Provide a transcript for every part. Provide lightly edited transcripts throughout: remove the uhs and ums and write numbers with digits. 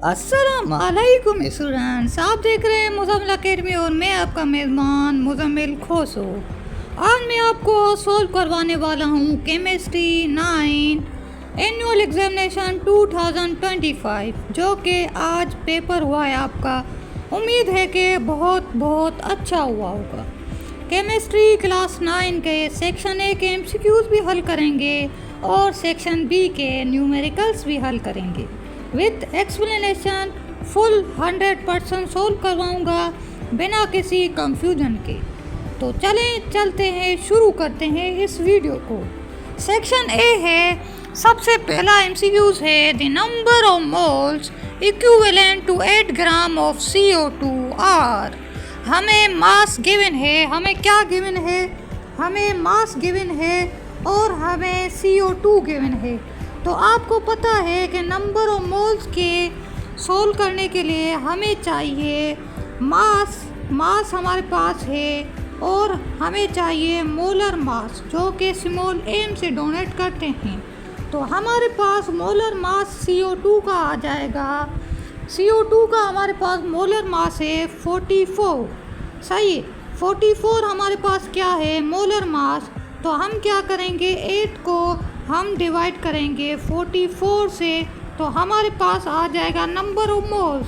अस्सलामुअलैकुम स्टूडेंट्स, आप देख रहे हैं मुज़म्मिल अकेडमी और मैं आपका मेज़बान मुज़म्मिल खोसो। आज मैं आपको सॉल्व करवाने वाला हूँ केमिस्ट्री 9 एनुअल एग्जामिनेशन 2025 जो कि आज पेपर हुआ है आपका। उम्मीद है कि बहुत अच्छा हुआ होगा। केमिस्ट्री क्लास 9 के सेक्शन ए के MCQs भी हल करेंगे और सेक्शन बी के न्यूमेरिकल्स भी हल करेंगे विथ एक्सप्लेनेशन। फुल 100% सोल्व करवाऊँगा बिना किसी कंफ्यूजन के। तो चलते हैं, शुरू करते हैं इस वीडियो को। सेक्शन ए है, सबसे पहला MCQs है the number of moles equivalent to 8 gram of CO2 are. हमें मास गिवन है, हमें क्या गिवन है, हमें मास गिवन है और हमें CO2 गिवन है। तो आपको पता है कि नंबर ऑफ मोल्स के सोल्व करने के लिए हमें चाहिए मास हमारे पास है और हमें चाहिए मोलर मास जो कि स्मॉल m से डोनेट करते हैं। तो हमारे पास मोलर मास CO2 का आ जाएगा। CO2 का हमारे पास मोलर मास है 44, सही है। 44 हमारे पास क्या है, मोलर मास। तो हम क्या करेंगे, 8 को हम डिवाइड करेंगे 44 से, तो हमारे पास आ जाएगा नंबर ऑफ मोल्स।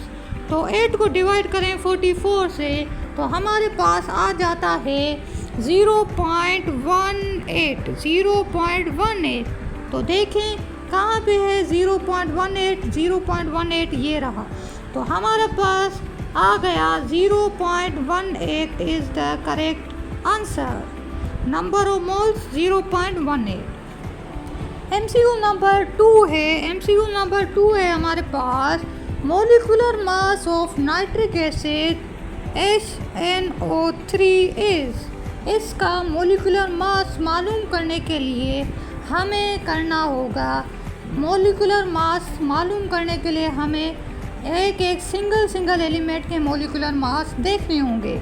तो 8 को डिवाइड करें 44 से तो हमारे पास आ जाता है 0.18। तो देखें कहाँ पे है 0.18 ये रहा। तो हमारे पास आ गया 0.18 is the correct answer. Number of moles 0.18। MCQ number 2 है हमारे पास molecular mass of nitric acid HNO3 is. इसका मोलिकुलर मास मालूम करने के लिए हमें करना होगा, मोलिकुलर मास मालूम करने के लिए हमें एक सिंगल एलिमेंट के मोलिकुलर मास देखने होंगे।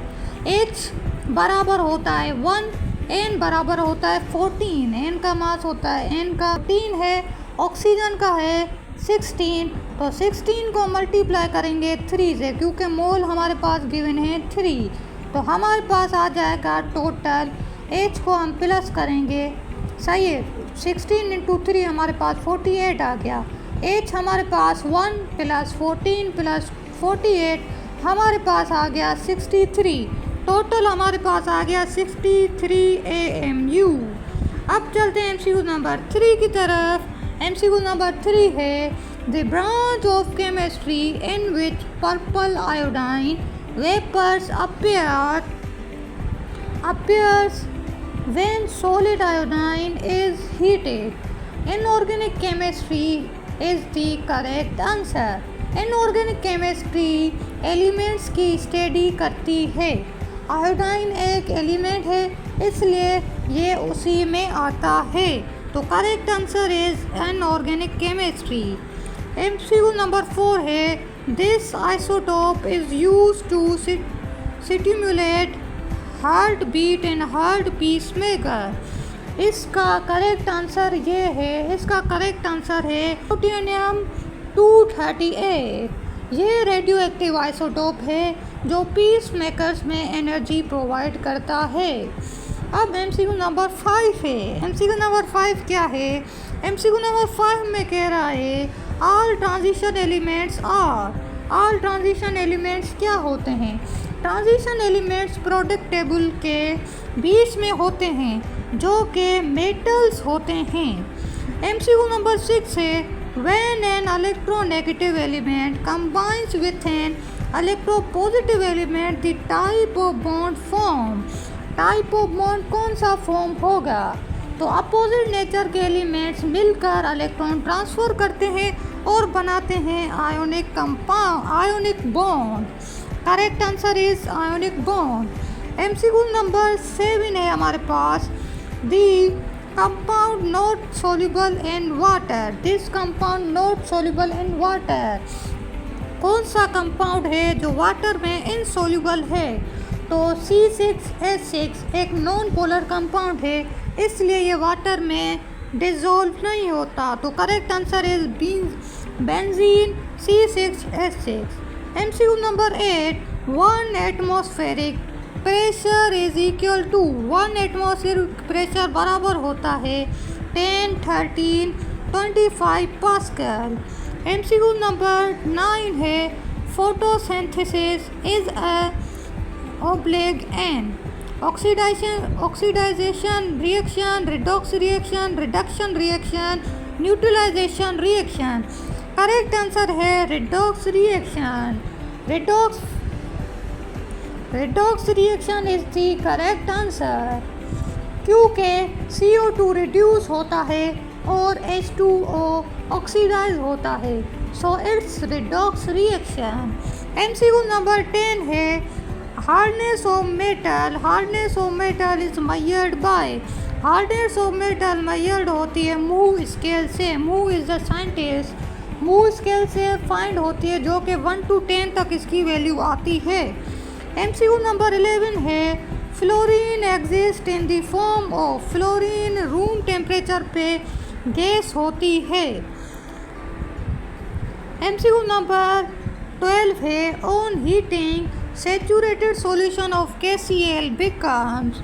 H बराबर होता है 1, N बराबर होता है 14, N का मास होता है, N का 3 है, ऑक्सीजन का है 16। तो 16 को मल्टीप्लाई करेंगे 3 से क्योंकि मोल हमारे पास गिवन है 3। तो हमारे पास आ जाएगा टोटल, H को हम प्लस करेंगे, सही है। 16 × 3 हमारे पास 48 आ गया। H हमारे पास 1 + 14 + 48 हमारे पास आ गया 63। टोटल हमारे पास आ गया 63 AMU। अब चलते हैं MCQ नंबर 3 की तरफ। MCQ नंबर 3 है the branch of chemistry in which purple iodine vapours appears when solid iodine is heated. Inorganic chemistry is the correct answer. Inorganic chemistry elements की स्टडी करती है। आयोडाइन एक एलिमेंट है इसलिए ये उसी में आता है। तो correct answer is inorganic chemistry. MCQ number 4 है this isotope is used to stimulate heart beat and heart pacemaker. इसका करेक्ट आंसर ये है, इसका करेक्ट आंसर है प्लूटोनियम 238। ये रेडियो एक्टिव आइसोटोप है जो पीस मेकर्स में एनर्जी प्रोवाइड करता है। अब MCQ नंबर 5 है। MCQ नंबर 5 क्या है, MCQ नंबर 5 में कह रहा है all transition elements are. All transition elements क्या होते हैं, ट्रांजिशन एलिमेंट्स प्रोडक्ट टेबल के बीच में होते हैं जो कि मेटल्स होते हैं। MCQ नंबर 6 है when an electronegative element combines with an electropositive element the type of bond form। Type of bond कौन सा फॉर्म होगा, तो अपोजिट नेचर के एलिमेंट्स मिलकर इलेक्ट्रॉन ट्रांसफ़र करते हैं और बनाते हैं ionic bond. Correct answer is ionic bond. MCQ number 7 है हमारे पास दी compound not soluble in water। this compound not soluble in water। कौन सा कंपाउंड है जो वाटर में इनसोल्यूबल है, तो C6H6 एक नॉन पोलर कंपाउंड है इसलिए ये वाटर में डिज़ोल्व नहीं होता। तो correct answer is benzene C6 H6. MCQ number 8. 1 atmospheric pressure is equal to 1 atmospheric pressure बराबर होता है 10, 13, 25 पास्कल। MCQ नंबर 9 है photosynthesis is a oblique and oxidization reaction, redox reaction, reduction reaction, neutralization reaction। Correct answer है redox reaction। redox reaction is the correct answer क्योंकि CO2 reduce होता है और H2O oxidise होता है, so it's redox reaction। MCQ number 10 है hardness of metal is measured बाय। Hardness of metal measured होती है मूव स्केल से। Mohs is the scientist. Mohs scale से फाइंड होती है जो कि 1 to 10 तक इसकी वैल्यू आती है। MCQ नंबर 11 है fluorine exist in the form of. Fluorine room temperature पे गैस होती है। MCQ नंबर 12 है on heating saturated solution of KCl becomes।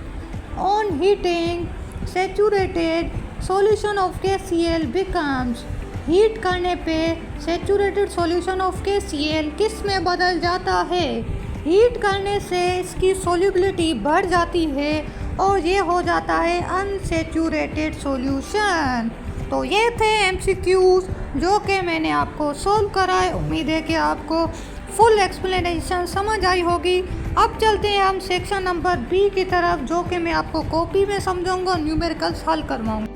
on heating saturated solution of KCl becomes। Heat करने पे saturated solution of KCl किस में बदल जाता है? हीट करने से इसकी solubility बढ़ जाती है और ये हो जाता है unsaturated solution। तो ये थे MCQs जो कि मैंने आपको सोल्व कराए। उम्मीद है कि आपको फुल एक्सप्लेनेशन समझ आई होगी। अब चलते हैं हम सेक्शन नंबर बी की तरफ जो कि मैं आपको कॉपी में समझाऊंगा, न्यूमेरिकल्स हल करवाऊंगा।